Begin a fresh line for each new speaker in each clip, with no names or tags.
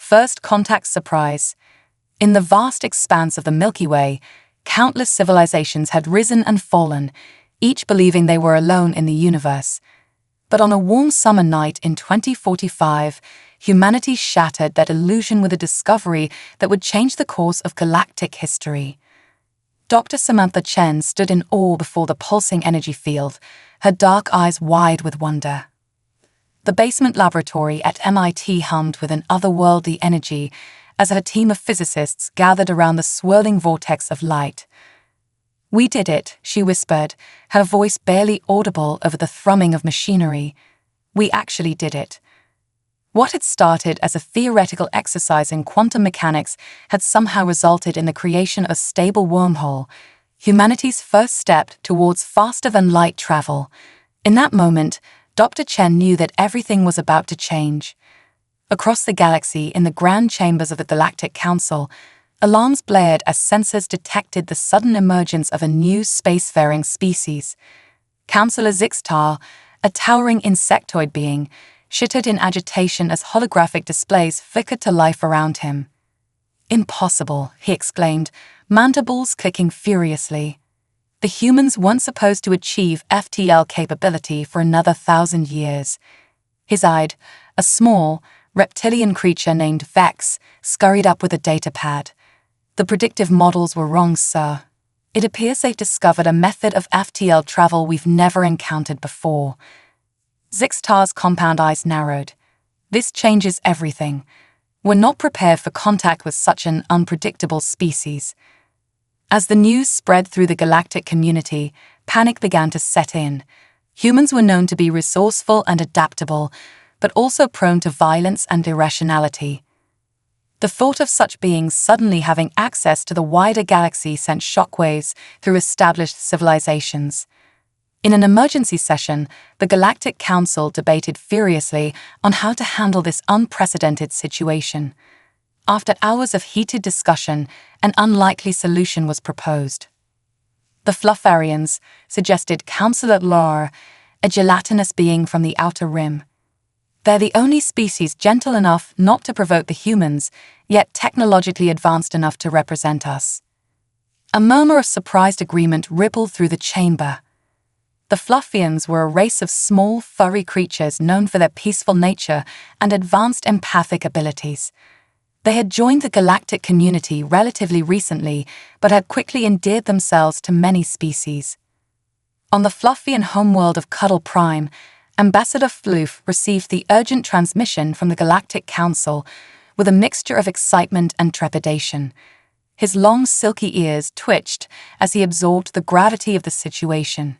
first contact surprise. In the vast expanse of the Milky Way, countless civilizations had risen and fallen, each believing they were alone in the universe. But on a warm summer night in 2045, humanity shattered that illusion with a discovery that would change the course of galactic history. Dr. Samantha Chen stood in awe before the pulsing energy field, her dark eyes wide with wonder. The basement laboratory at MIT hummed with an otherworldly energy as her team of physicists gathered around the swirling vortex of light. "We did it," she whispered, her voice barely audible over the thrumming of machinery. "We actually did it." What had started as a theoretical exercise in quantum mechanics had somehow resulted in the creation of a stable wormhole, humanity's first step towards faster-than-light travel. In that moment, Dr. Chen knew that everything was about to change. Across the galaxy, in the grand chambers of the Galactic Council, alarms blared as sensors detected the sudden emergence of a new spacefaring species. Councillor Zixtar, a towering insectoid being, shittered in agitation as holographic displays flickered to life around him. "Impossible," he exclaimed, mandibles clicking furiously. "The humans weren't supposed to achieve FTL capability for another 1,000 years." His eyed, a small, reptilian creature named Vex, scurried up with a datapad. "The predictive models were wrong, sir. It appears they've discovered a method of FTL travel we've never encountered before." Zixtar's compound eyes narrowed. "This changes everything. We're not prepared for contact with such an unpredictable species." As the news spread through the galactic community, panic began to set in. Humans were known to be resourceful and adaptable, but also prone to violence and irrationality. The thought of such beings suddenly having access to the wider galaxy sent shockwaves through established civilizations. In an emergency session, the Galactic Council debated furiously on how to handle this unprecedented situation. After hours of heated discussion, an unlikely solution was proposed. "The Fluffarians," suggested Councillor Lahr, a gelatinous being from the outer rim. "They're the only species gentle enough not to provoke the humans, yet technologically advanced enough to represent us." A murmur of surprised agreement rippled through the chamber. The Fluffians were a race of small, furry creatures known for their peaceful nature and advanced empathic abilities. They had joined the galactic community relatively recently, but had quickly endeared themselves to many species. On the Fluffian homeworld of Cuddle Prime, Ambassador Floof received the urgent transmission from the Galactic Council with a mixture of excitement and trepidation. His long, silky ears twitched as he absorbed the gravity of the situation.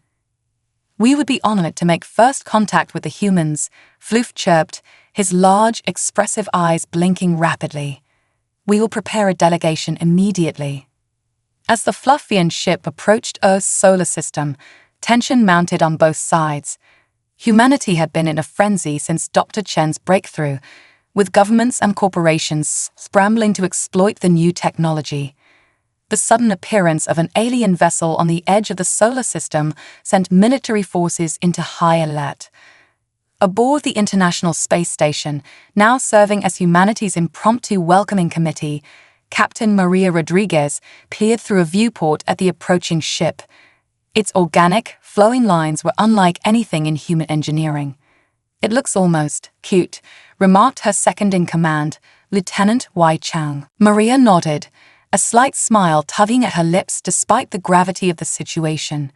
"We would be honored to make first contact with the humans," Floof chirped, his large, expressive eyes blinking rapidly. "We will prepare a delegation immediately." As the Fluffian ship approached Earth's solar system, tension mounted on both sides. Humanity had been in a frenzy since Dr. Chen's breakthrough, with governments and corporations scrambling to exploit the new technology. The sudden appearance of an alien vessel on the edge of the solar system sent military forces into high alert. Aboard the International Space Station, now serving as humanity's impromptu welcoming committee, Captain Maria Rodriguez peered through a viewport at the approaching ship. Its organic, flowing lines were unlike anything in human engineering. "It looks almost cute," remarked her second-in-command, Lieutenant Wai Chang. Maria nodded, a slight smile tugging at her lips despite the gravity of the situation.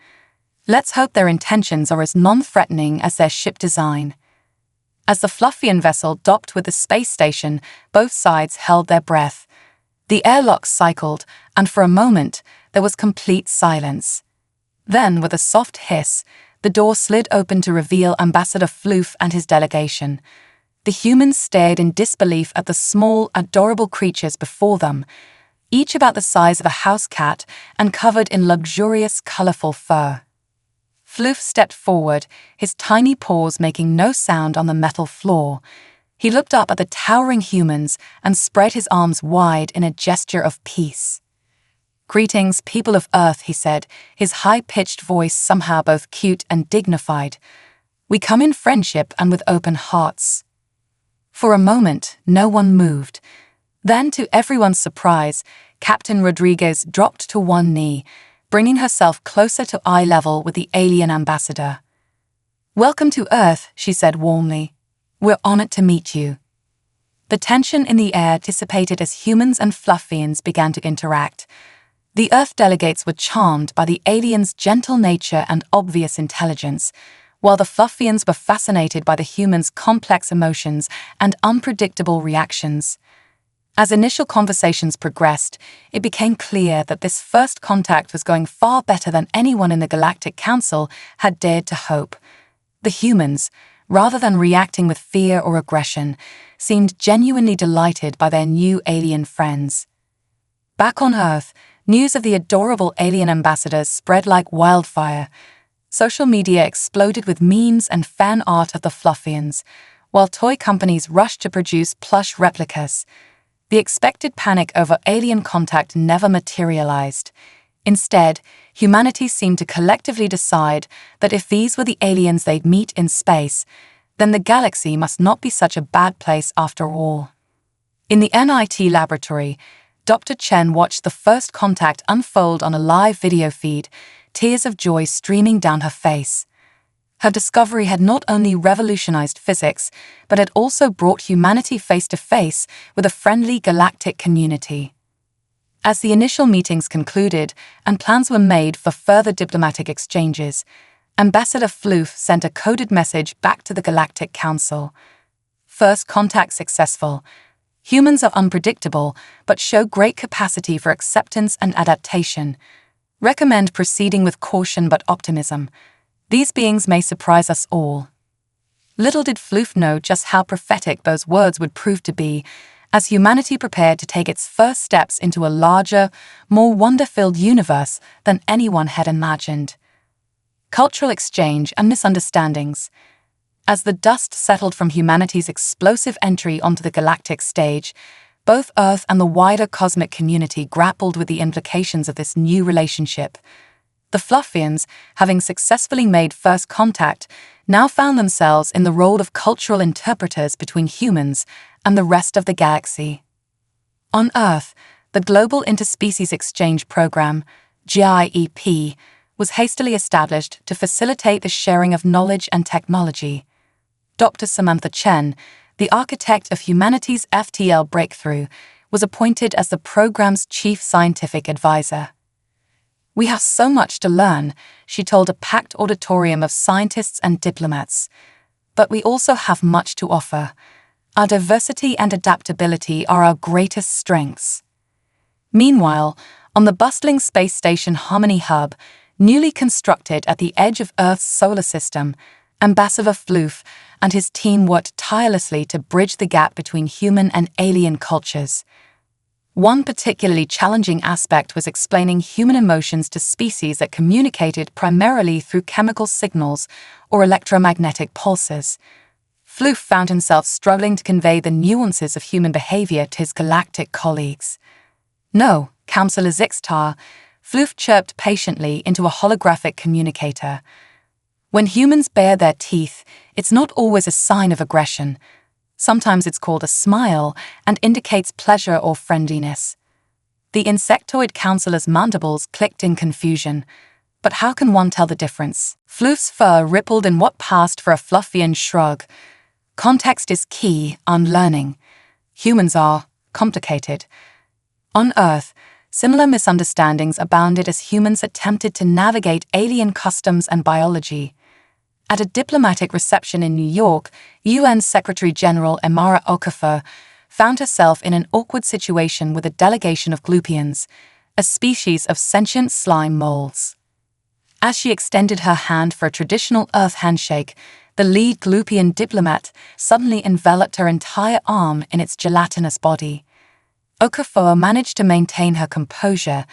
"Let's hope their intentions are as non-threatening as their ship design." As the Fluffian vessel docked with the space station, both sides held their breath. The airlock cycled, and for a moment, there was complete silence. Then, with a soft hiss, the door slid open to reveal Ambassador Floof and his delegation. The humans stared in disbelief at the small, adorable creatures before them, each about the size of a house cat and covered in luxurious, colorful fur. Floof stepped forward, his tiny paws making no sound on the metal floor. He looked up at the towering humans and spread his arms wide in a gesture of peace. "Greetings, people of Earth," he said, his high-pitched voice somehow both cute and dignified. "We come in friendship and with open hearts." For a moment, no one moved. Then, to everyone's surprise, Captain Rodriguez dropped to one knee, bringing herself closer to eye level with the alien ambassador. "Welcome to Earth," she said warmly. "We're honored to meet you." The tension in the air dissipated as humans and Fluffians began to interact. The Earth delegates were charmed by the aliens' gentle nature and obvious intelligence, while the Fluffians were fascinated by the humans' complex emotions and unpredictable reactions. As initial conversations progressed, it became clear that this first contact was going far better than anyone in the Galactic Council had dared to hope. The humans, rather than reacting with fear or aggression, seemed genuinely delighted by their new alien friends. Back on Earth, news of the adorable alien ambassadors spread like wildfire. Social media exploded with memes and fan art of the Fluffians, while toy companies rushed to produce plush replicas. The expected panic over alien contact never materialized. Instead, humanity seemed to collectively decide that if these were the aliens they'd meet in space, then the galaxy must not be such a bad place after all. In the NIT laboratory, Dr. Chen watched the first contact unfold on a live video feed, tears of joy streaming down her face. Her discovery had not only revolutionized physics, but had also brought humanity face-to-face with a friendly galactic community. As the initial meetings concluded and plans were made for further diplomatic exchanges, Ambassador Floof sent a coded message back to the Galactic Council. "First contact successful. Humans are unpredictable, but show great capacity for acceptance and adaptation. Recommend proceeding with caution but optimism. These beings may surprise us all." Little did Floof know just how prophetic those words would prove to be, as humanity prepared to take its first steps into a larger, more wonder-filled universe than anyone had imagined. Cultural exchange and misunderstandings. As the dust settled from humanity's explosive entry onto the galactic stage, both Earth and the wider cosmic community grappled with the implications of this new relationship. The Fluffians, having successfully made first contact, now found themselves in the role of cultural interpreters between humans and the rest of the galaxy. On Earth, the Global Interspecies Exchange Program, GIEP, was hastily established to facilitate the sharing of knowledge and technology. Dr. Samantha Chen, the architect of humanity's FTL breakthrough, was appointed as the program's chief scientific advisor. "We have so much to learn," she told a packed auditorium of scientists and diplomats. "But we also have much to offer. Our diversity and adaptability are our greatest strengths." Meanwhile, on the bustling space station Harmony Hub, newly constructed at the edge of Earth's solar system, Ambassador Floof and his team worked tirelessly to bridge the gap between human and alien cultures. One particularly challenging aspect was explaining human emotions to species that communicated primarily through chemical signals or electromagnetic pulses. Floof found himself struggling to convey the nuances of human behavior to his galactic colleagues. "No, Counselor Zixtar," Floof chirped patiently into a holographic communicator. "When humans bare their teeth, it's not always a sign of aggression. Sometimes it's called a smile and indicates pleasure or friendliness." The insectoid counselor's mandibles clicked in confusion. But how can one tell the difference? Floof's fur rippled in what passed for a Fluffian shrug. Context is key, unlearning. Humans are complicated. On Earth, similar misunderstandings abounded as humans attempted to navigate alien customs and biology. At a diplomatic reception in New York, UN Secretary-General Amara Okafor found herself in an awkward situation with a delegation of glupians, a species of sentient slime moles. As she extended her hand for a traditional Earth handshake, the lead glupian diplomat suddenly enveloped her entire arm in its gelatinous body. Okafor managed to maintain her composure,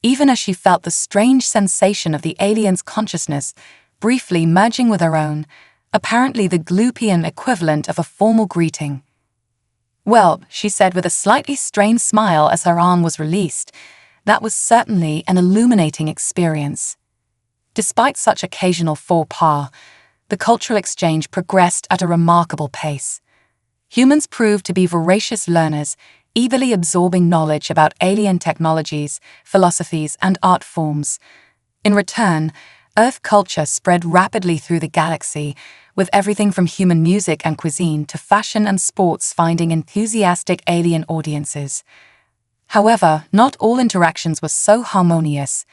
even as she felt the strange sensation of the alien's consciousness briefly merging with her own, apparently the glupian equivalent of a formal greeting. "Well," she said with a slightly strained smile as her arm was released, "that was certainly an illuminating experience." Despite such occasional faux pas, the cultural exchange progressed at a remarkable pace. Humans proved to be voracious learners, eagerly absorbing knowledge about alien technologies, philosophies, and art forms. In return, Earth culture spread rapidly through the galaxy, with everything from human music and cuisine to fashion and sports finding enthusiastic alien audiences. However, not all interactions were so harmonious.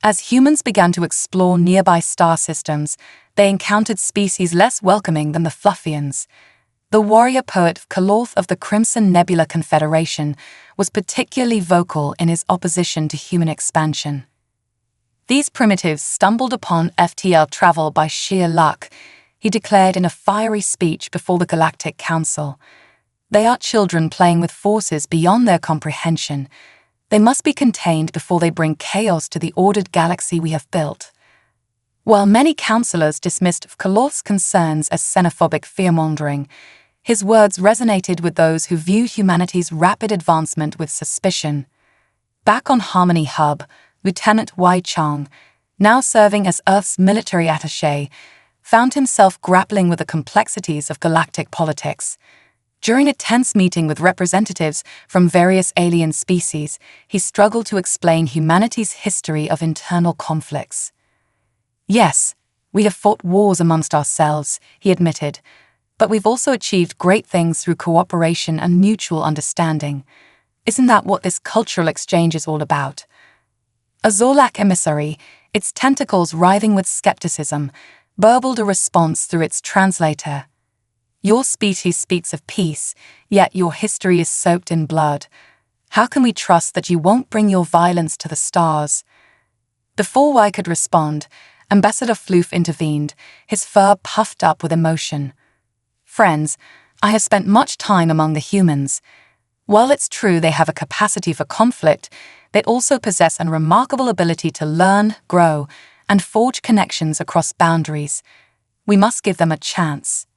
As humans began to explore nearby star systems, they encountered species less welcoming than the Fluffians. The warrior poet Cuddly of the Crimson Nebula Confederation was particularly vocal in his opposition to human expansion. These primitives stumbled upon FTL travel by sheer luck, he declared in a fiery speech before the Galactic Council. They are children playing with forces beyond their comprehension. They must be contained before they bring chaos to the ordered galaxy we have built. While many councillors dismissed Cuddly's concerns as xenophobic fear-mongering, his words resonated with those who viewed humanity's rapid advancement with suspicion. Back on Harmony Hub, Lieutenant Wei Chang, now serving as Earth's military attaché, found himself grappling with the complexities of galactic politics. During a tense meeting with representatives from various alien species, he struggled to explain humanity's history of internal conflicts. Yes, we have fought wars amongst ourselves, he admitted, but we've also achieved great things through cooperation and mutual understanding. Isn't that what this cultural exchange is all about? A Zorlak emissary, its tentacles writhing with skepticism, burbled a response through its translator. Your species speaks of peace, yet your history is soaked in blood. How can we trust that you won't bring your violence to the stars? Before Wei could respond, Ambassador Floof intervened, his fur puffed up with emotion. Friends, I have spent much time among the humans. While it's true they have a capacity for conflict, they also possess a remarkable ability to learn, grow, and forge connections across boundaries. We must give them a chance.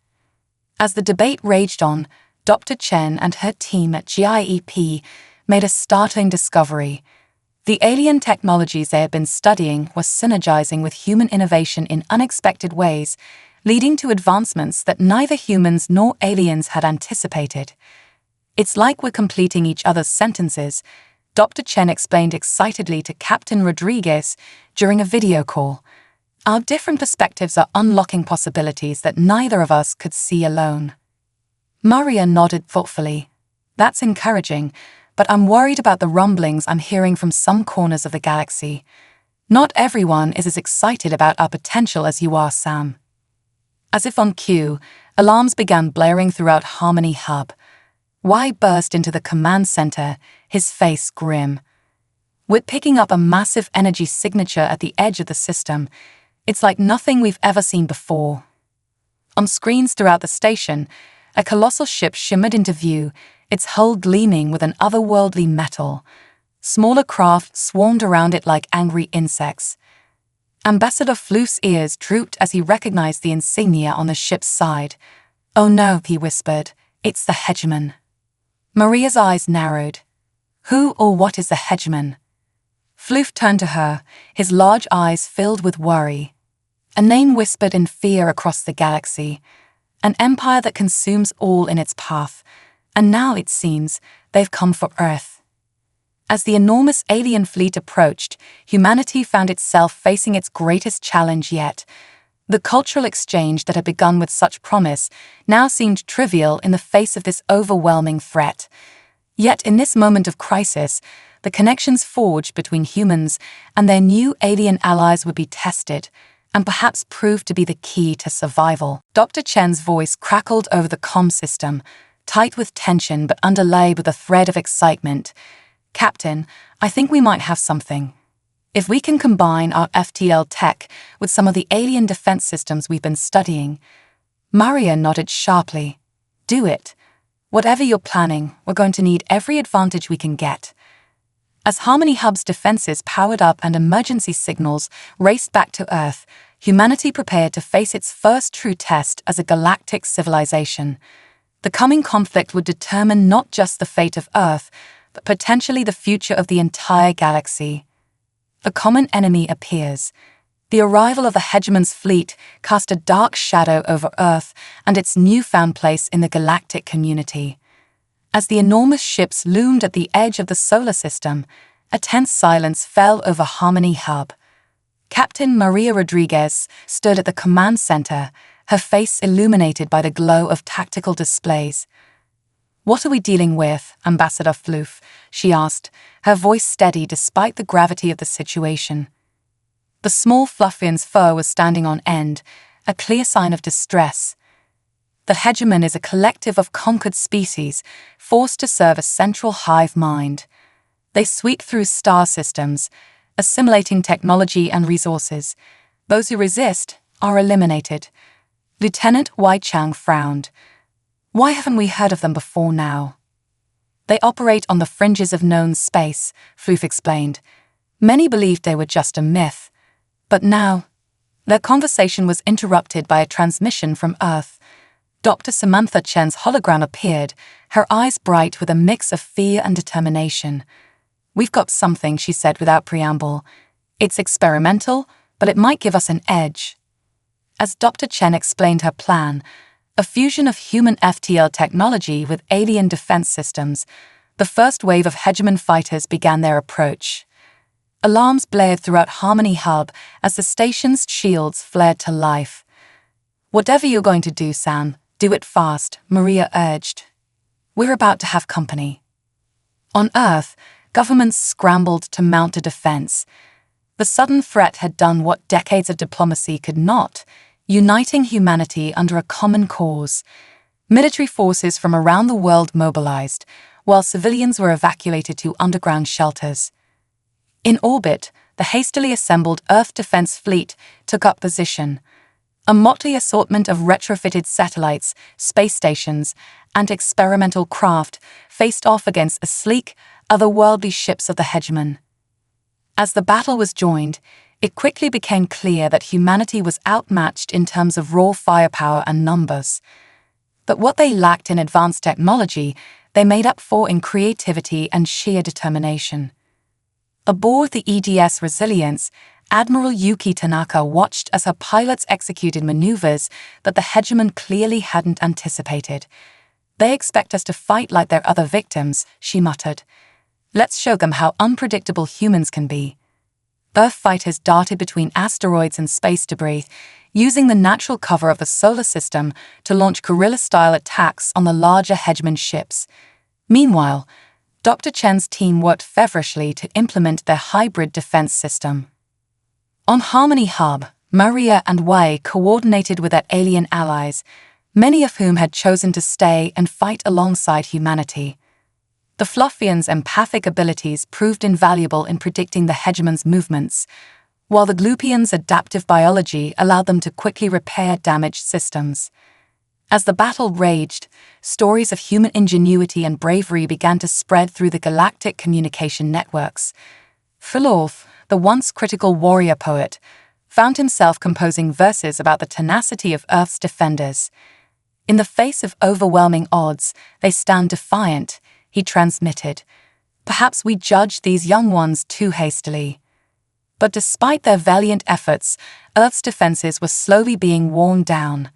As the debate raged on, Dr. Chen and her team at GIEP made a startling discovery. The alien technologies they had been studying were synergizing with human innovation in unexpected ways, leading to advancements that neither humans nor aliens had anticipated. It's like we're completing each other's sentences, Dr. Chen explained excitedly to Captain Rodriguez during a video call. Our different perspectives are unlocking possibilities that neither of us could see alone. Maria nodded thoughtfully. That's encouraging, but I'm worried about the rumblings I'm hearing from some corners of the galaxy. Not everyone is as excited about our potential as you are, Sam. As if on cue, alarms began blaring throughout Harmony Hub. Wei burst into the command center, his face grim. We're picking up a massive energy signature at the edge of the system. It's like nothing we've ever seen before. On screens throughout the station, a colossal ship shimmered into view, its hull gleaming with an otherworldly metal. Smaller craft swarmed around it like angry insects. Ambassador Floof's ears drooped as he recognized the insignia on the ship's side. Oh no, he whispered, it's the hegemon. Maria's eyes narrowed. Who or what is the hegemon? Floof turned to her, his large eyes filled with worry. A name whispered in fear across the galaxy. An empire that consumes all in its path. And now, it seems, they've come for Earth. As the enormous alien fleet approached, humanity found itself facing its greatest challenge yet. The cultural exchange that had begun with such promise now seemed trivial in the face of this overwhelming threat. Yet in this moment of crisis, the connections forged between humans and their new alien allies would be tested, and perhaps prove to be the key to survival. Dr. Chen's voice crackled over the comm system, tight with tension but underlaid with a thread of excitement. Captain, I think we might have something. If we can combine our FTL tech with some of the alien defense systems we've been studying. Maria nodded sharply. Do it. Whatever you're planning, we're going to need every advantage we can get. As Harmony Hub's defenses powered up and emergency signals raced back to Earth, humanity prepared to face its first true test as a galactic civilization. The coming conflict would determine not just the fate of Earth, but potentially the future of the entire galaxy. A common enemy appears. The arrival of the hegemon's fleet cast a dark shadow over Earth and its newfound place in the galactic community. As the enormous ships loomed at the edge of the solar system, a tense silence fell over Harmony Hub. Captain Maria Rodriguez stood at the command center, her face illuminated by the glow of tactical displays. "What are we dealing with, Ambassador Floof?" she asked, her voice steady despite the gravity of the situation. The small Fluffian's fur was standing on end, a clear sign of distress. The hegemon is a collective of conquered species, forced to serve a central hive mind. They sweep through star systems, assimilating technology and resources. Those who resist are eliminated. Lieutenant Wai Chang frowned. "Why haven't we heard of them before now?" "They operate on the fringes of known space," Floof explained. "Many believed they were just a myth. But now..." Their conversation was interrupted by a transmission from Earth. Dr. Samantha Chen's hologram appeared, her eyes bright with a mix of fear and determination. "We've got something," she said without preamble. "It's experimental, but it might give us an edge." As Dr. Chen explained her plan, a fusion of human FTL technology with alien defense systems, the first wave of hegemon fighters began their approach. Alarms blared throughout Harmony Hub as the station's shields flared to life. "Whatever you're going to do, Sam, do it fast," Maria urged. "We're about to have company." On Earth, governments scrambled to mount a defense. The sudden threat had done what decades of diplomacy could not, uniting humanity under a common cause. Military forces from around the world mobilized, while civilians were evacuated to underground shelters. In orbit, the hastily assembled Earth Defense Fleet took up position. A motley assortment of retrofitted satellites, space stations, and experimental craft faced off against the sleek, otherworldly ships of the hegemon. As the battle was joined, it quickly became clear that humanity was outmatched in terms of raw firepower and numbers. But what they lacked in advanced technology, they made up for in creativity and sheer determination. Aboard the EDS Resilience, Admiral Yuki Tanaka watched as her pilots executed maneuvers that the hegemon clearly hadn't anticipated. "They expect us to fight like they're other victims," she muttered. "Let's show them how unpredictable humans can be." Earth fighters darted between asteroids and space debris, using the natural cover of the solar system to launch guerrilla-style attacks on the larger hegemon ships. Meanwhile, Dr. Chen's team worked feverishly to implement their hybrid defense system. On Harmony Hub, Maria and Wei coordinated with their alien allies, many of whom had chosen to stay and fight alongside humanity. The Fluffians' empathic abilities proved invaluable in predicting the hegemon's movements, while the Gloopians' adaptive biology allowed them to quickly repair damaged systems. As the battle raged, stories of human ingenuity and bravery began to spread through the galactic communication networks. Philorth, the once critical warrior poet, found himself composing verses about the tenacity of Earth's defenders. "In the face of overwhelming odds, they stand defiant," he transmitted. "Perhaps we judged these young ones too hastily." But despite their valiant efforts, Earth's defenses were slowly being worn down.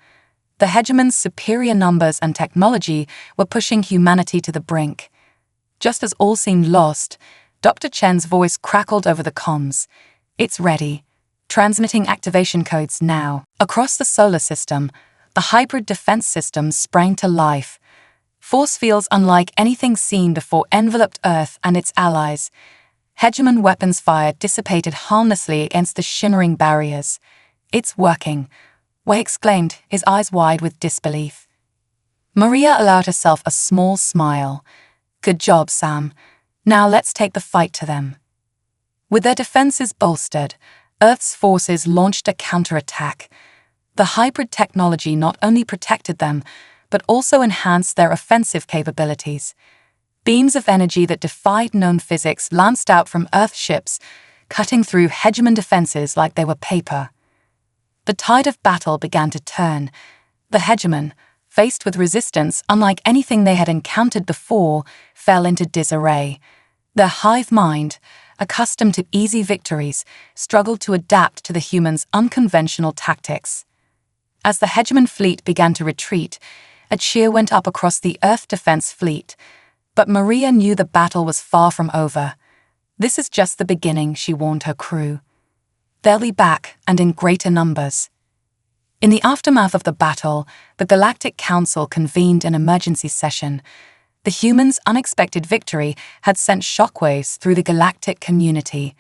The hegemon's superior numbers and technology were pushing humanity to the brink. Just as all seemed lost, Dr. Chen's voice crackled over the comms. "It's ready. Transmitting activation codes now." Across the solar system, the hybrid defense systems sprang to life. Force fields unlike anything seen before enveloped Earth and its allies. Hegemon weapons fire dissipated harmlessly against the shimmering barriers. "It's working," Wei exclaimed, his eyes wide with disbelief. Maria allowed herself a small smile. "Good job, Sam. Now let's take the fight to them." With their defenses bolstered, Earth's forces launched a counterattack. The hybrid technology not only protected them, but also enhanced their offensive capabilities. Beams of energy that defied known physics lanced out from Earth ships, cutting through hegemon defenses like they were paper. The tide of battle began to turn. The hegemon, faced with resistance unlike anything they had encountered before, fell into disarray. Their hive mind, accustomed to easy victories, struggled to adapt to the humans' unconventional tactics. As the hegemon fleet began to retreat, a cheer went up across the Earth Defense Fleet. But Maria knew the battle was far from over. "This is just the beginning," she warned her crew. "They'll be back, and in greater numbers." In the aftermath of the battle, the Galactic Council convened an emergency session. The humans' unexpected victory had sent shockwaves through the galactic community.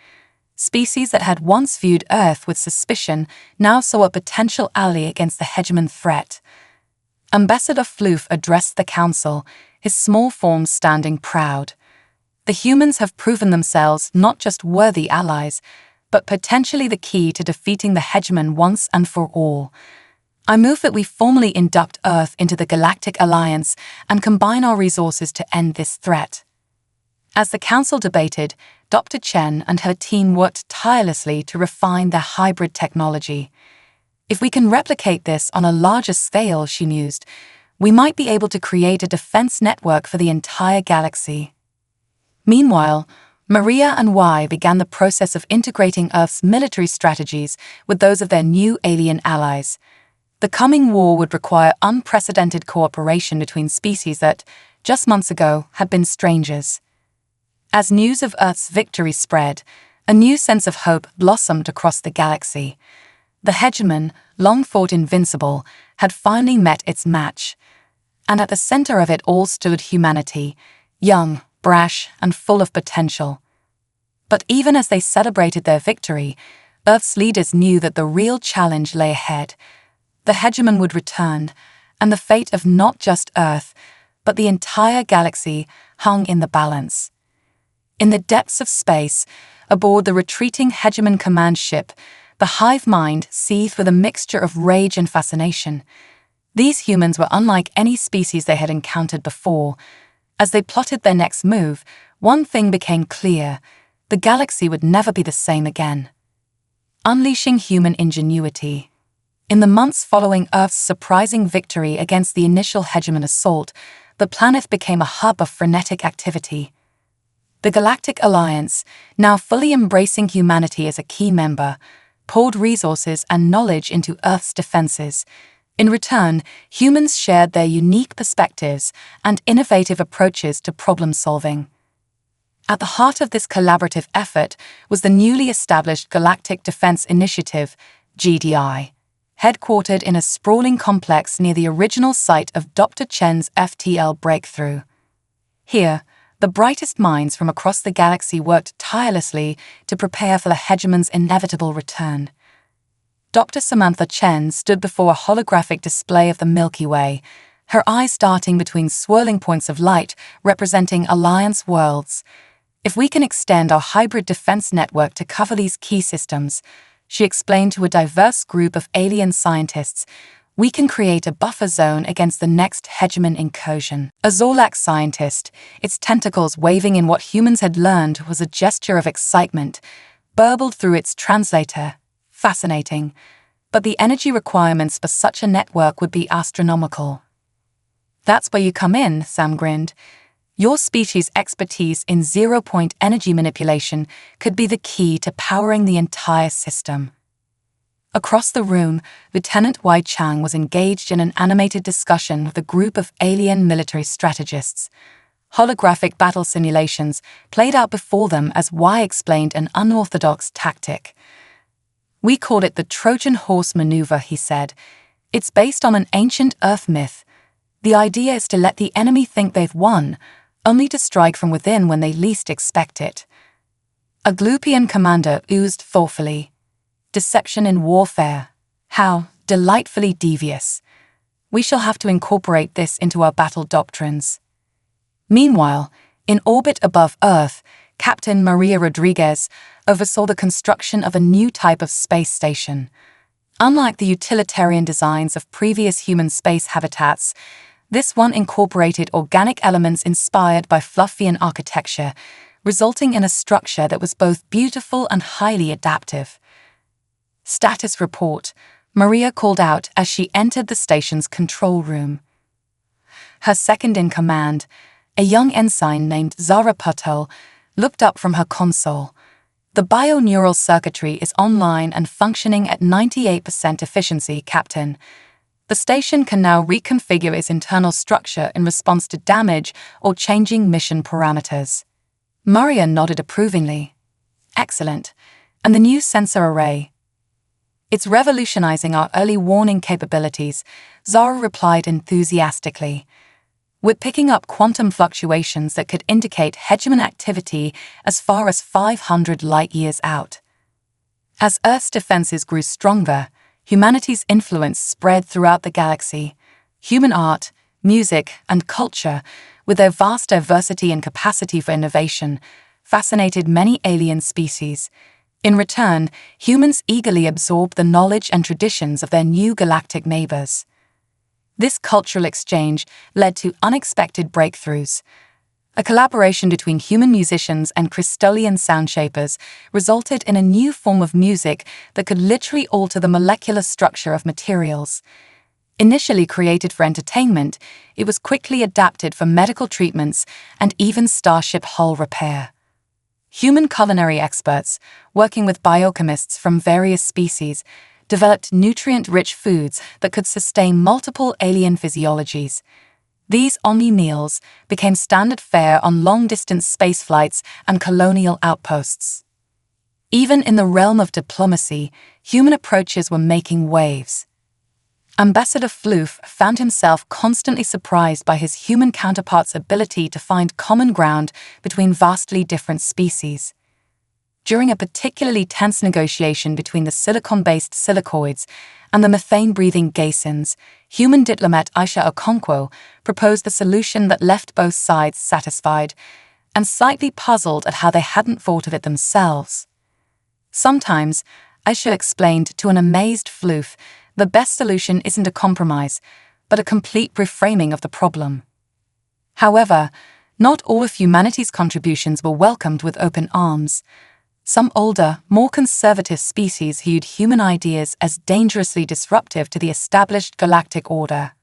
Species that had once viewed Earth with suspicion now saw a potential ally against the hegemon threat. Ambassador Floof addressed the council, his small form standing proud. "The humans have proven themselves not just worthy allies, but potentially the key to defeating the hegemon once and for all. I move that we formally induct Earth into the Galactic Alliance and combine our resources to end this threat." As the council debated, Dr. Chen and her team worked tirelessly to refine their hybrid technology. "If we can replicate this on a larger scale," she mused, "we might be able to create a defense network for the entire galaxy." Meanwhile, Maria and Y began the process of integrating Earth's military strategies with those of their new alien allies. The coming war would require unprecedented cooperation between species that, just months ago, had been strangers. As news of Earth's victory spread, a new sense of hope blossomed across the galaxy. The hegemon, long thought invincible, had finally met its match. And at the center of it all stood humanity, young, brash, and full of potential. But even as they celebrated their victory, Earth's leaders knew that the real challenge lay ahead. The hegemon would return, and the fate of not just Earth, but the entire galaxy hung in the balance. In the depths of space, aboard the retreating hegemon command ship, the hive mind seethed with a mixture of rage and fascination. These humans were unlike any species they had encountered before. As they plotted their next move, one thing became clear: the galaxy would never be the same again. Unleashing human ingenuity. In the months following Earth's surprising victory against the initial hegemon assault, the planet became a hub of frenetic activity. The Galactic Alliance, now fully embracing humanity as a key member, poured resources and knowledge into Earth's defenses. In return, humans shared their unique perspectives and innovative approaches to problem-solving. At the heart of this collaborative effort was the newly established Galactic Defense Initiative, GDI, headquartered in a sprawling complex near the original site of Dr. Chen's FTL breakthrough. Here, the brightest minds from across the galaxy worked tirelessly to prepare for the hegemon's inevitable return. Dr. Samantha Chen stood before a holographic display of the Milky Way, her eyes darting between swirling points of light representing Alliance worlds. "If we can extend our hybrid defense network to cover these key systems," she explained to a diverse group of alien scientists, "we can create a buffer zone against the next hegemon incursion." A Zorlak scientist, its tentacles waving in what humans had learned was a gesture of excitement, burbled through its translator. "Fascinating. But the energy requirements for such a network would be astronomical." "That's where you come in," Sam grinned. "Your species' expertise in zero-point energy manipulation could be the key to powering the entire system." Across the room, Lieutenant Wei Chang was engaged in an animated discussion with a group of alien military strategists. Holographic battle simulations played out before them as Wei explained an unorthodox tactic. "We call it the Trojan horse maneuver," he said. "It's based on an ancient Earth myth. The idea is to let the enemy think they've won, only to strike from within when they least expect it." A Gloopian commander oozed thoughtfully. "Deception in warfare. How delightfully devious. We shall have to incorporate this into our battle doctrines." Meanwhile, in orbit above Earth, Captain Maria Rodriguez oversaw the construction of a new type of space station. Unlike the utilitarian designs of previous human space habitats, this one incorporated organic elements inspired by Fluffian architecture, resulting in a structure that was both beautiful and highly adaptive. "Status report," Maria called out as she entered the station's control room. Her second-in-command, a young ensign named Zara Patel, looked up from her console. "The bioneural circuitry is online and functioning at 98% efficiency, Captain." The station can now reconfigure its internal structure in response to damage or changing mission parameters. Maria nodded approvingly. Excellent. And the new sensor array? It's revolutionizing our early warning capabilities, Zara replied enthusiastically. We're picking up quantum fluctuations that could indicate hegemon activity as far as 500 light-years out. As Earth's defenses grew stronger, humanity's influence spread throughout the galaxy. Human art, music, and culture, with their vast diversity and capacity for innovation, fascinated many alien species. In return, humans eagerly absorbed the knowledge and traditions of their new galactic neighbors. This cultural exchange led to unexpected breakthroughs. A collaboration between human musicians and crystalline soundshapers resulted in a new form of music that could literally alter the molecular structure of materials. Initially created for entertainment, it was quickly adapted for medical treatments and even starship hull repair. Human culinary experts, working with biochemists from various species, developed nutrient-rich foods that could sustain multiple alien physiologies. These omni meals became standard fare on long-distance space flights and colonial outposts. Even in the realm of diplomacy, human approaches were making waves. Ambassador Floof found himself constantly surprised by his human counterpart's ability to find common ground between vastly different species. During a particularly tense negotiation between the silicon-based silicoids and the methane-breathing Gasons, human diplomat Aisha Okonkwo proposed a solution that left both sides satisfied and slightly puzzled at how they hadn't thought of it themselves. Sometimes, Aisha explained to an amazed Floof, the best solution isn't a compromise, but a complete reframing of the problem. However, not all of humanity's contributions were welcomed with open arms. Some older, more conservative species viewed human ideas as dangerously disruptive to the established galactic order.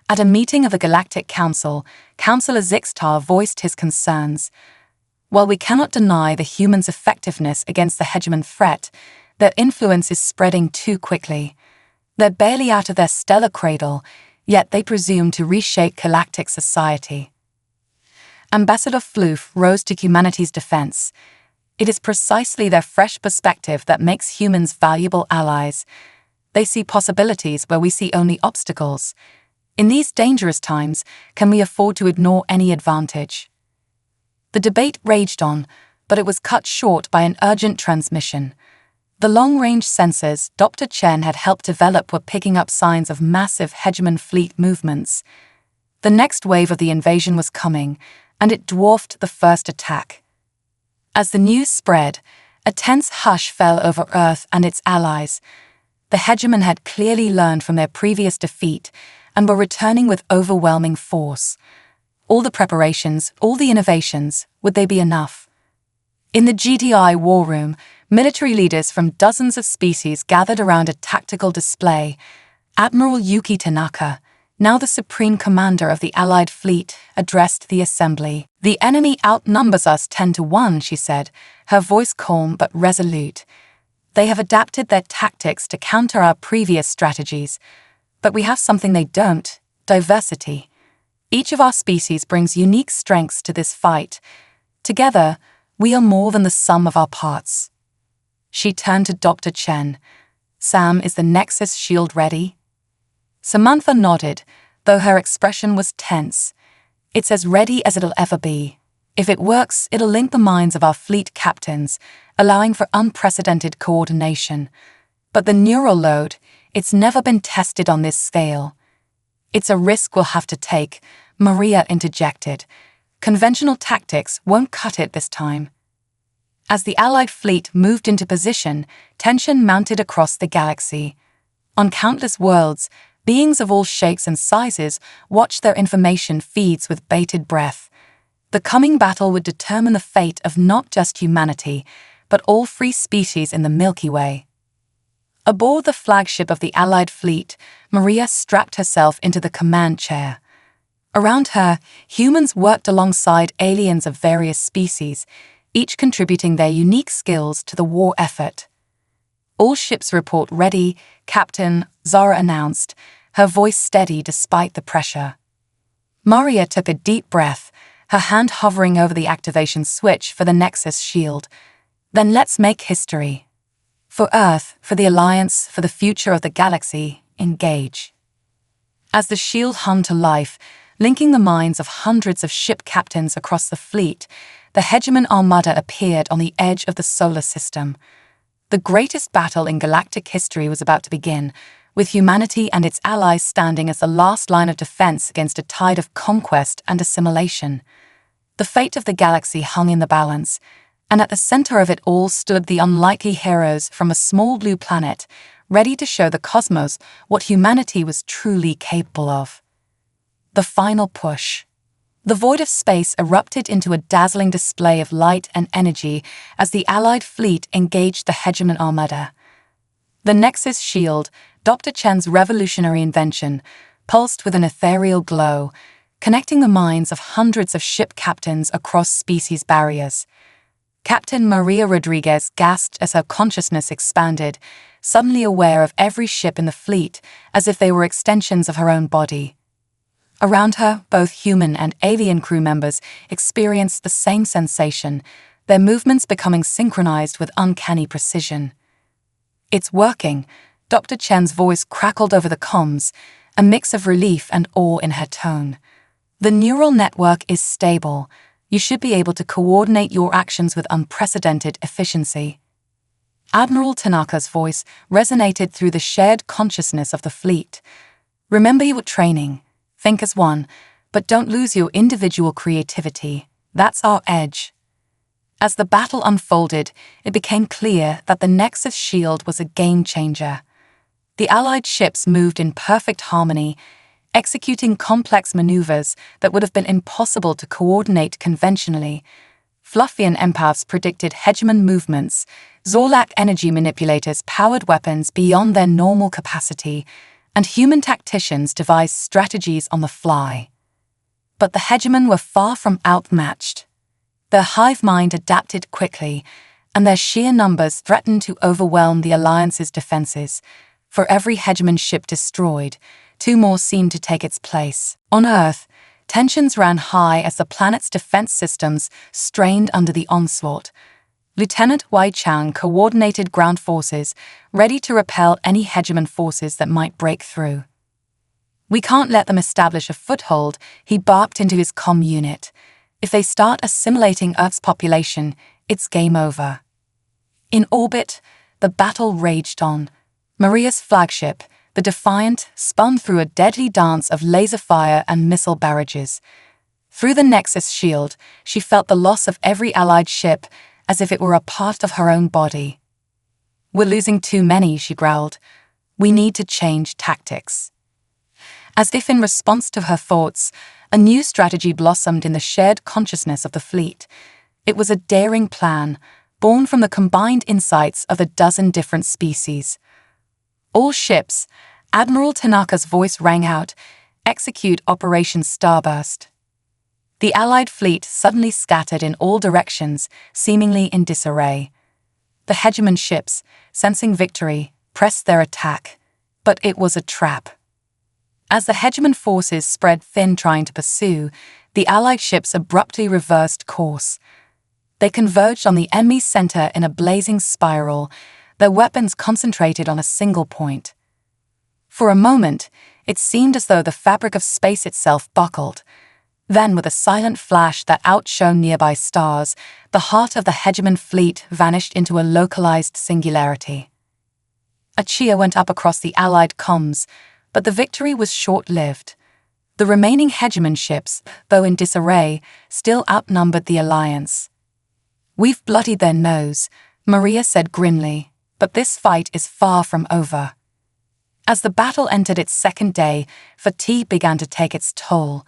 At a meeting of the Galactic Council, Councillor Zixtar voiced his concerns. While we cannot deny the humans' effectiveness against the hegemon threat, their influence is spreading too quickly. They're barely out of their stellar cradle, yet they presume to reshape galactic society. Ambassador Floof rose to humanity's defense. It is precisely their fresh perspective that makes humans valuable allies. They see possibilities where we see only obstacles. In these dangerous times, can we afford to ignore any advantage? The debate raged on, but it was cut short by an urgent transmission. The long-range sensors Dr. Chen had helped develop were picking up signs of massive hegemon fleet movements. The next wave of the invasion was coming, and it dwarfed the first attack. As the news spread, a tense hush fell over Earth and its allies. The hegemon had clearly learned from their previous defeat and were returning with overwhelming force. All the preparations, all the innovations, would they be enough? In the GTI war room, military leaders from dozens of species gathered around a tactical display. Admiral Yuki Tanaka, now the supreme commander of the Allied fleet, addressed the assembly. "The enemy outnumbers us 10-1, she said, her voice calm but resolute. They have adapted their tactics to counter our previous strategies. But we have something they don't: diversity. Each of our species brings unique strengths to this fight. Together, we are more than the sum of our parts." She turned to Dr. Chen. "Sam, is the Nexus shield ready?" Samantha nodded, though her expression was tense. "It's as ready as it'll ever be. If it works, it'll link the minds of our fleet captains, allowing for unprecedented coordination. But the neural load, it's never been tested on this scale." "It's a risk we'll have to take," Maria interjected. "Conventional tactics won't cut it this time." As the Allied fleet moved into position, tension mounted across the galaxy. On countless worlds, beings of all shapes and sizes watched their information feeds with bated breath. The coming battle would determine the fate of not just humanity, but all free species in the Milky Way. Aboard the flagship of the Allied fleet, Maria strapped herself into the command chair. Around her, humans worked alongside aliens of various species, each contributing their unique skills to the war effort. "All ships report ready," Captain Zara announced, her voice steady despite the pressure. Maria took a deep breath, her hand hovering over the activation switch for the Nexus shield. Then let's make history. For Earth, for the Alliance, for the future of the galaxy, engage. As the shield hummed to life, linking the minds of hundreds of ship captains across the fleet, the Hegemon Armada appeared on the edge of the solar system. The greatest battle in galactic history was about to begin, with humanity and its allies standing as the last line of defense against a tide of conquest and assimilation. The fate of the galaxy hung in the balance, and at the center of it all stood the unlikely heroes from a small blue planet, ready to show the cosmos what humanity was truly capable of. The final push. The void of space erupted into a dazzling display of light and energy as the Allied fleet engaged the Hegemon Armada. The Nexus shield, Dr. Chen's revolutionary invention, pulsed with an ethereal glow, connecting the minds of hundreds of ship captains across species barriers. Captain Maria Rodriguez gasped as her consciousness expanded, suddenly aware of every ship in the fleet as if they were extensions of her own body. Around her, both human and alien crew members experienced the same sensation, their movements becoming synchronized with uncanny precision. "It's working," Dr. Chen's voice crackled over the comms, a mix of relief and awe in her tone. "The neural network is stable. You should be able to coordinate your actions with unprecedented efficiency." Admiral Tanaka's voice resonated through the shared consciousness of the fleet. "Remember your training. Think as one, but don't lose your individual creativity. That's our edge." As the battle unfolded, it became clear that the Nexus shield was a game-changer. The Allied ships moved in perfect harmony, executing complex maneuvers that would have been impossible to coordinate conventionally. Fluffian empaths predicted hegemon movements, Zorlak energy manipulators powered weapons beyond their normal capacity, and human tacticians devised strategies on the fly. But the hegemon were far from outmatched. Their hive mind adapted quickly, and their sheer numbers threatened to overwhelm the Alliance's defenses. For every hegemon ship destroyed, 2 more seemed to take its place. On Earth, tensions ran high as the planet's defense systems strained under the onslaught. Lieutenant Wei Chang coordinated ground forces, ready to repel any hegemon forces that might break through. "We can't let them establish a foothold," he barked into his comm unit. "If they start assimilating Earth's population, it's game over." In orbit, the battle raged on. Maria's flagship, the Defiant, spun through a deadly dance of laser fire and missile barrages. Through the Nexus shield, she felt the loss of every Allied ship as if it were a part of her own body. "We're losing too many," she growled. "We need to change tactics." As if in response to her thoughts, a new strategy blossomed in the shared consciousness of the fleet. It was a daring plan, born from the combined insights of a dozen different species. "All ships," Admiral Tanaka's voice rang out, "execute Operation Starburst." The Allied fleet suddenly scattered in all directions, seemingly in disarray. The hegemon ships, sensing victory, pressed their attack, but it was a trap. As the hegemon forces spread thin trying to pursue, the Allied ships abruptly reversed course. They converged on the enemy's center in a blazing spiral, their weapons concentrated on a single point. For a moment, it seemed as though the fabric of space itself buckled. Then, with a silent flash that outshone nearby stars, the heart of the hegemon fleet vanished into a localized singularity. A cheer went up across the Allied comms, but the victory was short-lived. The remaining hegemon ships, though in disarray, still outnumbered the Alliance. "We've bloodied their nose," Maria said grimly, "but this fight is far from over." As the battle entered its second day, fatigue began to take its toll.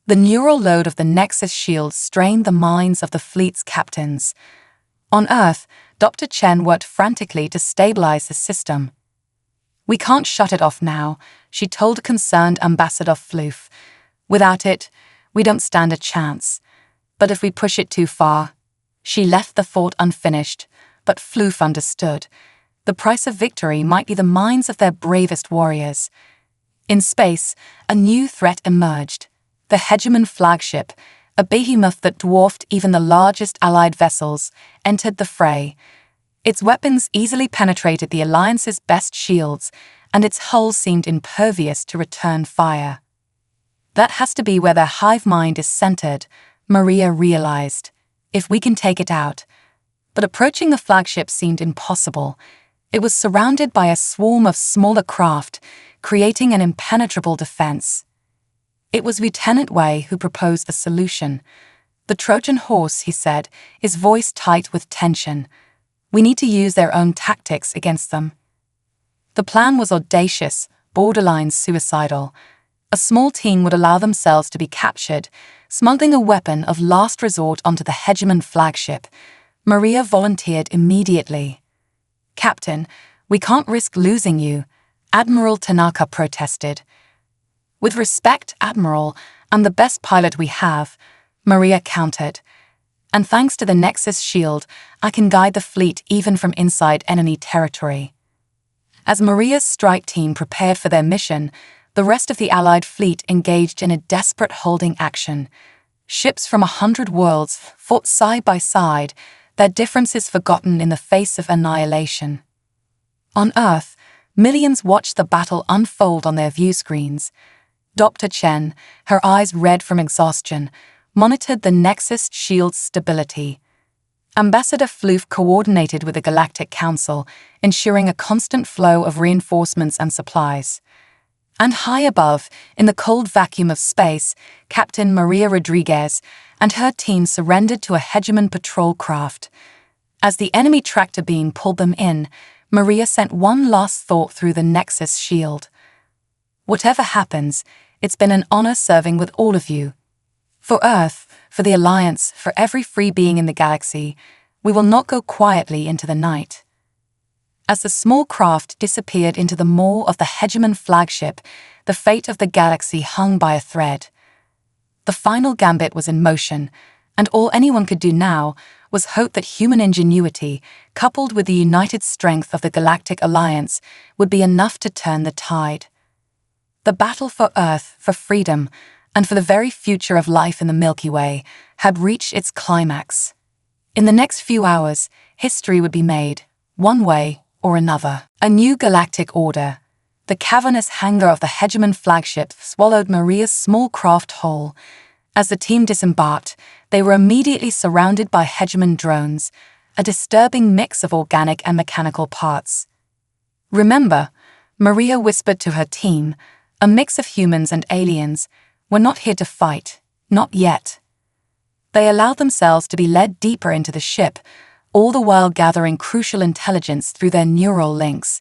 The neural load of the Nexus shield strained the minds of the fleet's captains. On Earth, Dr. Chen worked frantically to stabilize the system. "We can't shut it off now," she told concerned Ambassador Floof. "Without it, we don't stand a chance. But if we push it too far..." She left the thought unfinished, but Floof understood. The price of victory might be the minds of their bravest warriors. In space, a new threat emerged. The Hegemon flagship, a behemoth that dwarfed even the largest Allied vessels, entered the fray. Its weapons easily penetrated the Alliance's best shields, and its hull seemed impervious to return fire. That has to be where their hive mind is centered, Maria realized. If we can take it out. But approaching the flagship seemed impossible. It was surrounded by a swarm of smaller craft, creating an impenetrable defense. It was Lieutenant Wei who proposed the solution. "The Trojan horse," he said, his voice tight with tension. "We need to use their own tactics against them." The plan was audacious, borderline suicidal. A small team would allow themselves to be captured, smuggling a weapon of last resort onto the Hegemon flagship. Maria volunteered immediately. "Captain, we can't risk losing you," Admiral Tanaka protested. "With respect, Admiral, I'm the best pilot we have," Maria countered. "And thanks to the Nexus shield, I can guide the fleet even from inside enemy territory." As Maria's strike team prepared for their mission, the rest of the Allied fleet engaged in a desperate holding action. Ships from 100 worlds fought side by side, their differences forgotten in the face of annihilation. On Earth, millions watched the battle unfold on their view screens. Dr. Chen, her eyes red from exhaustion, monitored the Nexus shield's stability. Ambassador Floof coordinated with the Galactic Council, ensuring a constant flow of reinforcements and supplies. And high above, in the cold vacuum of space, Captain Maria Rodriguez and her team surrendered to a Hegemon patrol craft. As the enemy tractor beam pulled them in, Maria sent one last thought through the Nexus shield. "Whatever happens, it's been an honor serving with all of you. For Earth, for the Alliance, for every free being in the galaxy, we will not go quietly into the night." As the small craft disappeared into the maw of the Hegemon flagship, the fate of the galaxy hung by a thread. The final gambit was in motion, and all anyone could do now was hope that human ingenuity, coupled with the united strength of the Galactic Alliance, would be enough to turn the tide. The battle for Earth, for freedom, and for the very future of life in the Milky Way had reached its climax. In the next few hours, history would be made, one way or another. A new galactic order. The cavernous hangar of the Hegemon flagship swallowed Maria's small craft whole. As the team disembarked, they were immediately surrounded by Hegemon drones, a disturbing mix of organic and mechanical parts. "Remember," Maria whispered to her team, "a mix of humans and aliens. We're not here to fight, not yet." They allowed themselves to be led deeper into the ship, all the while gathering crucial intelligence through their neural links.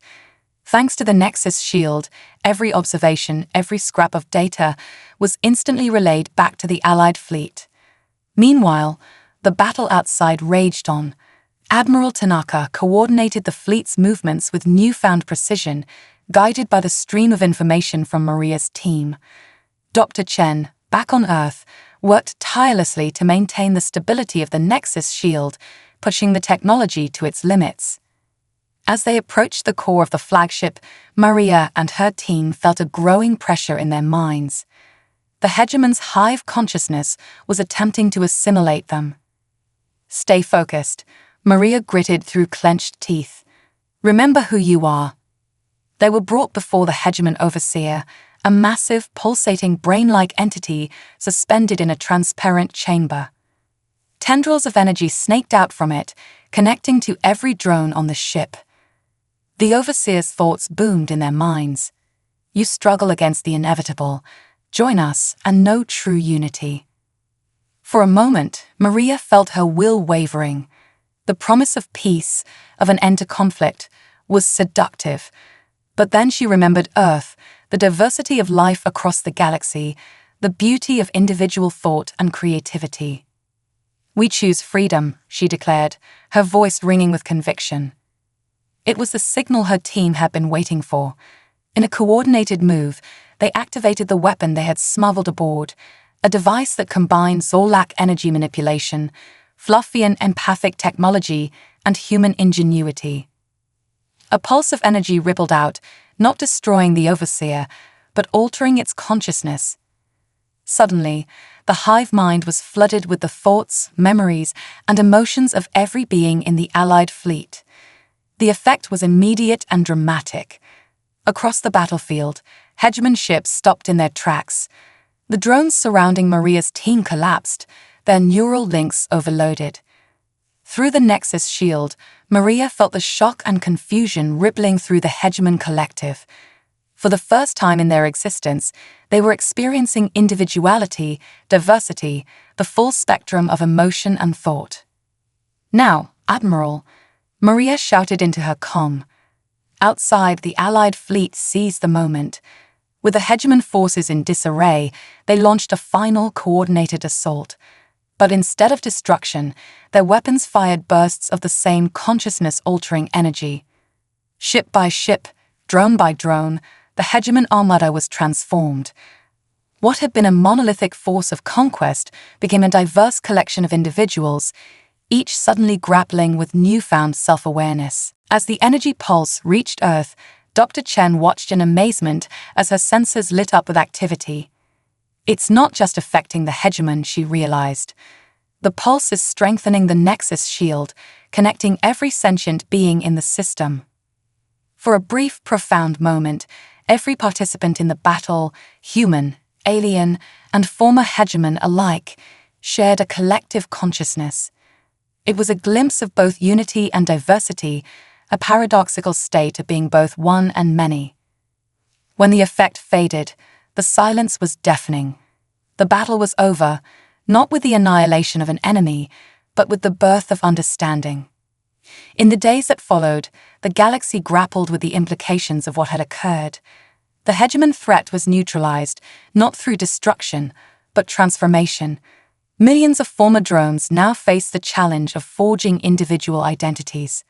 Thanks to the Nexus shield, every observation, every scrap of data was instantly relayed back to the Allied fleet. Meanwhile, the battle outside raged on. Admiral Tanaka coordinated the fleet's movements with newfound precision, guided by the stream of information from Maria's team. Dr. Chen, back on Earth, worked tirelessly to maintain the stability of the Nexus shield, pushing the technology to its limits. As they approached the core of the flagship, Maria and her team felt a growing pressure in their minds. The Hegemon's hive consciousness was attempting to assimilate them. "Stay focused," Maria gritted through clenched teeth. "Remember who you are." They were brought before the Hegemon overseer, a massive, pulsating brain-like entity suspended in a transparent chamber. Tendrils of energy snaked out from it, connecting to every drone on the ship. The overseer's thoughts boomed in their minds. "You struggle against the inevitable. Join us and know true unity." For a moment, Maria felt her will wavering. The promise of peace, of an end to conflict, was seductive. But then she remembered Earth, the diversity of life across the galaxy, the beauty of individual thought and creativity. "We choose freedom," she declared, her voice ringing with conviction. It was the signal her team had been waiting for. In a coordinated move, they activated the weapon they had smuggled aboard, a device that combined Zorlak energy manipulation, Fluffian empathic technology, and human ingenuity. A pulse of energy rippled out, not destroying the overseer, but altering its consciousness. Suddenly, the hive mind was flooded with the thoughts, memories, and emotions of every being in the Allied fleet. The effect was immediate and dramatic. Across the battlefield, hegemon ships stopped in their tracks. The drones surrounding Maria's team collapsed, their neural links overloaded. Through the Nexus shield, Maria felt the shock and confusion rippling through the hegemon collective. For the first time in their existence, they were experiencing individuality, diversity, the full spectrum of emotion and thought. "Now, Admiral," Maria shouted into her comm. Outside, the Allied fleet seized the moment. With the hegemon forces in disarray, they launched a final coordinated assault. But instead of destruction, their weapons fired bursts of the same consciousness-altering energy. Ship by ship, drone by drone, the hegemon armada was transformed. What had been a monolithic force of conquest became a diverse collection of individuals, each suddenly grappling with newfound self-awareness. As the energy pulse reached Earth, Dr. Chen watched in amazement as her sensors lit up with activity. It's not just affecting the hegemon, she realized. The pulse is strengthening the Nexus shield, connecting every sentient being in the system. For a brief, profound moment, every participant in the battle, human, alien, and former hegemon alike, shared a collective consciousness. It was a glimpse of both unity and diversity, a paradoxical state of being both one and many. When the effect faded, the silence was deafening. The battle was over, not with the annihilation of an enemy, but with the birth of understanding. In the days that followed, the galaxy grappled with the implications of what had occurred. The hegemon threat was neutralized, not through destruction, but transformation. Millions of former drones now faced the challenge of forging individual identities.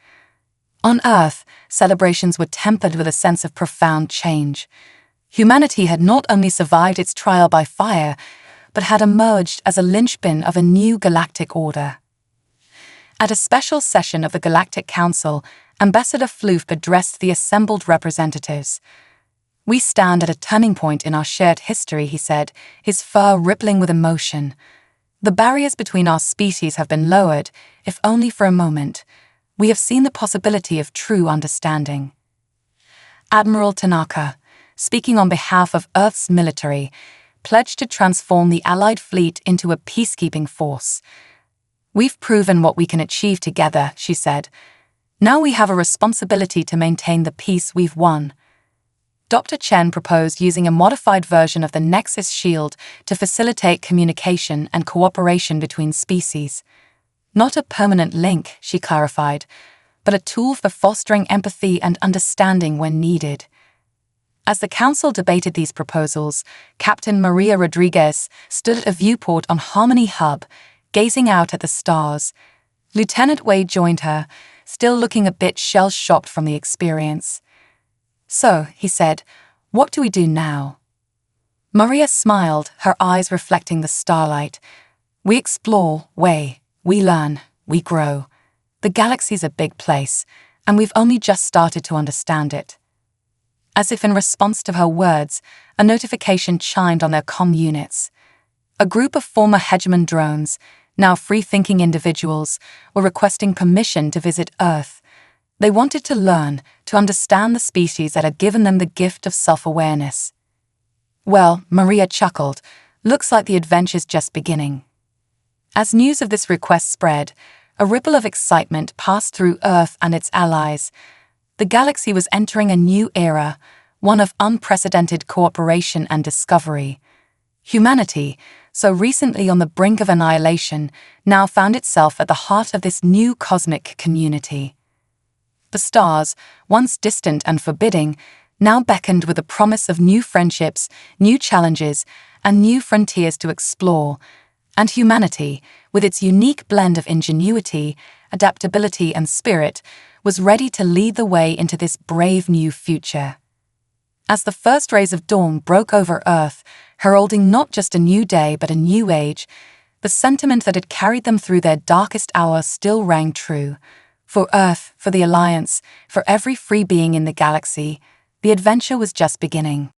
On Earth, celebrations were tempered with a sense of profound change. Humanity had not only survived its trial by fire, but had emerged as a linchpin of a new galactic order. At a special session of the Galactic Council, Ambassador Floof addressed the assembled representatives. "We stand at a turning point in our shared history," he said, his fur rippling with emotion. "The barriers between our species have been lowered, if only for a moment. We have seen the possibility of true understanding." Admiral Tanaka, speaking on behalf of Earth's military, pledged to transform the Allied fleet into a peacekeeping force. "We've proven what we can achieve together," she said. "Now we have a responsibility to maintain the peace we've won." Dr. Chen proposed using a modified version of the Nexus shield to facilitate communication and cooperation between species. Not a permanent link, she clarified, but a tool for fostering empathy and understanding when needed. As the council debated these proposals, Captain Maria Rodriguez stood at a viewport on Harmony Hub, gazing out at the stars. Lieutenant Wade joined her, still looking a bit shell-shocked from the experience. "So," he said, "what do we do now?" Maria smiled, her eyes reflecting the starlight. "We explore, we learn, we grow. The galaxy's a big place, and we've only just started to understand it." As if in response to her words, a notification chimed on their comm units. A group of former hegemon drones, now free-thinking individuals, were requesting permission to visit Earth. They wanted to learn, to understand the species that had given them the gift of self-awareness. "Well," Maria chuckled, "looks like the adventure's just beginning." As news of this request spread, a ripple of excitement passed through Earth and its allies. The galaxy was entering a new era, one of unprecedented cooperation and discovery. Humanity, so recently on the brink of annihilation, now found itself at the heart of this new cosmic community. The stars, once distant and forbidding, now beckoned with the promise of new friendships, new challenges, and new frontiers to explore. And humanity, with its unique blend of ingenuity, adaptability, and spirit, was ready to lead the way into this brave new future. As the first rays of dawn broke over Earth, heralding not just a new day but a new age, the sentiment that had carried them through their darkest hour still rang true. For Earth, for the Alliance, for every free being in the galaxy, the adventure was just beginning.